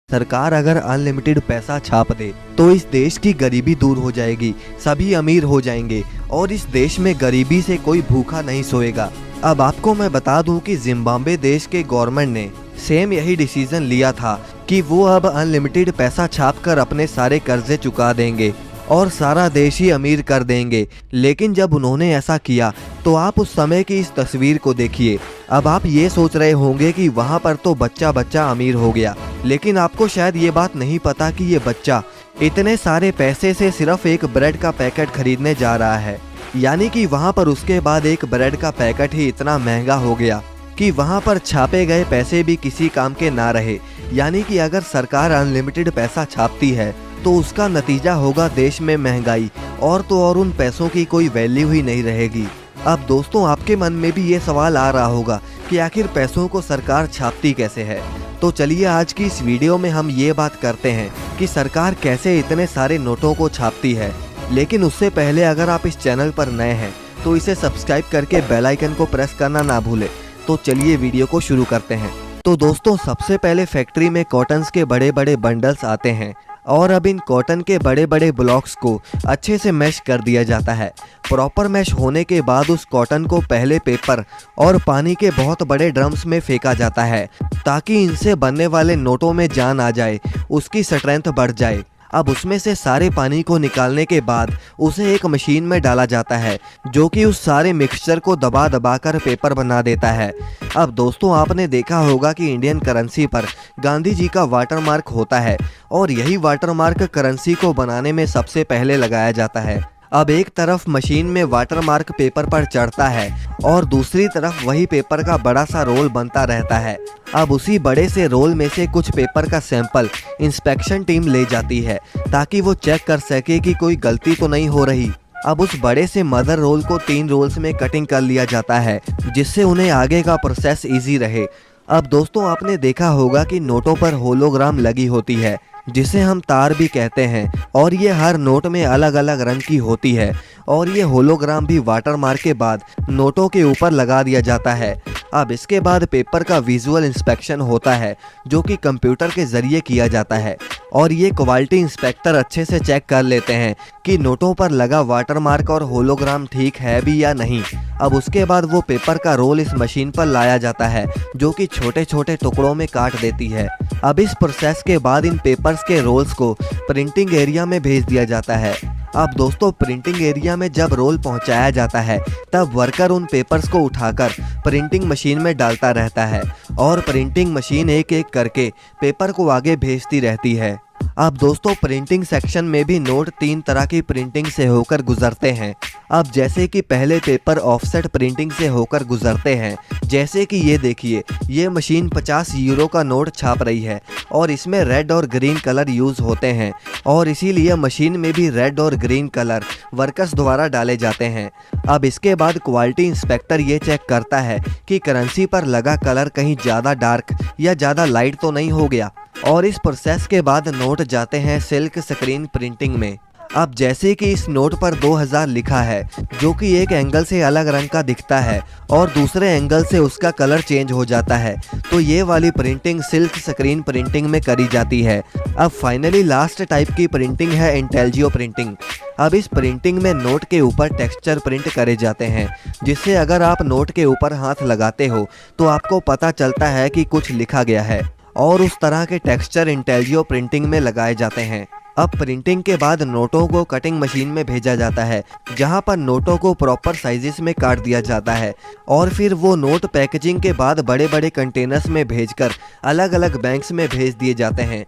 सरकार अगर अनलिमिटेड पैसा छाप दे तो इस देश की गरीबी दूर हो जाएगी, सभी अमीर हो जाएंगे और इस देश में गरीबी से कोई भूखा नहीं सोएगा। अब आपको मैं बता दूं कि जिम्बाब्वे देश के गवर्नमेंट ने सेम यही डिसीजन लिया था कि वो अब अनलिमिटेड पैसा छापकर अपने सारे कर्जे चुका देंगे और सारा देश ही अमीर कर देंगे। लेकिन जब उन्होंने ऐसा किया तो आप उस समय की इस तस्वीर को देखिए। अब आप ये सोच रहे होंगे कि वहाँ पर तो बच्चा बच्चा अमीर हो गया, लेकिन आपको शायद ये बात नहीं पता कि ये बच्चा इतने सारे पैसे से सिर्फ एक ब्रेड का पैकेट खरीदने जा रहा है। यानी कि वहाँ पर उसके बाद एक ब्रेड का पैकेट ही इतना महंगा हो गया कि वहाँ पर छापे गए पैसे भी किसी काम के ना रहे। यानी कि अगर सरकार अनलिमिटेड पैसा छापती है तो उसका नतीजा होगा देश में महंगाई, और तो और उन पैसों की कोई वैल्यू ही नहीं रहेगी। अब दोस्तों, आपके मन में भी ये सवाल आ रहा होगा कि आखिर पैसों को सरकार छापती कैसे है। तो चलिए आज की इस वीडियो में हम ये बात करते हैं कि सरकार कैसे इतने सारे नोटों को छापती है। लेकिन उससे पहले अगर आप इस चैनल पर नए हैं तो इसे सब्सक्राइब करके बेल आइकन को प्रेस करना ना भूलें। तो चलिए वीडियो को शुरू करते हैं। तो दोस्तों, सबसे पहले फैक्ट्री में कॉटन्स के बड़े बड़े बंडल्स आते हैं और अब इन कॉटन के बड़े बड़े ब्लॉक्स को अच्छे से मैश कर दिया जाता है। प्रॉपर मैश होने के बाद उस कॉटन को पहले पेपर और पानी के बहुत बड़े ड्रम्स में फेंका जाता है ताकि इनसे बनने वाले नोटों में जान आ जाए, उसकी स्ट्रेंथ बढ़ जाए। अब उसमें से सारे पानी को निकालने के बाद उसे एक मशीन में डाला जाता है जो कि उस सारे मिक्सचर को दबा दबा कर पेपर बना देता है। अब दोस्तों, आपने देखा होगा कि इंडियन करेंसी पर गांधी जी का वाटरमार्क होता है और यही वाटरमार्क करेंसी को बनाने में सबसे पहले लगाया जाता है। अब एक तरफ मशीन में वाटरमार्क पेपर पर चढ़ता है और दूसरी तरफ वही पेपर का बड़ा सा रोल बनता रहता है। अब उसी बड़े से रोल में से कुछ पेपर का सैंपल इंस्पेक्शन टीम ले जाती है ताकि वो चेक कर सके कि कोई गलती तो नहीं हो रही। अब उस बड़े से मदर रोल को 3 रोल्स में कटिंग कर लिया जाता है जिससे उन्हें आगे का प्रोसेस इजी रहे। अब दोस्तों, आपने देखा होगा कि नोटों पर होलोग्राम लगी होती है जिसे हम तार भी कहते हैं, और ये हर नोट में अलग अलग रंग की होती है और ये होलोग्राम भी वाटरमार्क के बाद नोटों के ऊपर लगा दिया जाता है। अब इसके बाद पेपर का विजुअल इंस्पेक्शन होता है जो कि कंप्यूटर के ज़रिए किया जाता है और ये क्वालिटी इंस्पेक्टर अच्छे से चेक कर लेते हैं कि नोटों पर लगा वाटरमार्क और होलोग्राम ठीक है भी या नहीं। अब उसके बाद वो पेपर का रोल इस मशीन पर लाया जाता है जो कि छोटे छोटे टुकड़ों में काट देती है। अब इस प्रोसेस के बाद इन पेपर्स के रोल्स को प्रिंटिंग एरिया में भेज दिया जाता है। अब दोस्तों, प्रिंटिंग एरिया में जब रोल पहुंचाया जाता है तब वर्कर उन पेपर्स को उठाकर प्रिंटिंग मशीन में डालता रहता है और प्रिंटिंग मशीन एक एक करके पेपर को आगे भेजती रहती है। अब दोस्तों, प्रिंटिंग सेक्शन में भी नोट 3 तरह की प्रिंटिंग से होकर गुजरते हैं। अब जैसे कि पहले पेपर ऑफसेट प्रिंटिंग से होकर गुजरते हैं, जैसे कि ये देखिए, ये मशीन 50 यूरो का नोट छाप रही है और इसमें रेड और ग्रीन कलर यूज़ होते हैं और इसीलिए मशीन में भी रेड और ग्रीन कलर वर्कर्स द्वारा डाले जाते हैं। अब इसके बाद क्वालिटी इंस्पेक्टर ये चेक करता है कि करेंसी पर लगा कलर कहीं ज़्यादा डार्क या ज़्यादा लाइट तो नहीं हो गया, और इस प्रोसेस के बाद नोट जाते हैं सिल्क स्क्रीन प्रिंटिंग में। अब जैसे कि इस नोट पर 2000 लिखा है जो कि एक एंगल से अलग रंग का दिखता है और दूसरे एंगल से उसका कलर चेंज हो जाता है, तो ये वाली प्रिंटिंग सिल्क स्क्रीन प्रिंटिंग में करी जाती है। अब फाइनली लास्ट टाइप की प्रिंटिंग है इंटेलियो प्रिंटिंग। अब इस प्रिंटिंग में नोट के ऊपर टेक्सचर प्रिंट करे जाते हैं जिससे अगर आप नोट के ऊपर हाथ लगाते हो तो आपको पता चलता है कि कुछ लिखा गया है, और उस तरह के टेक्सचर इंटेलियो प्रिंटिंग में लगाए जाते हैं। अब प्रिंटिंग के बाद नोटों को कटिंग मशीन में भेजा जाता है जहां पर नोटों को प्रॉपर साइजेस में काट दिया जाता है और फिर वो नोट पैकेजिंग के बाद बड़े बड़े कंटेनर्स में भेजकर अलग अलग बैंक्स में भेज दिए जाते हैं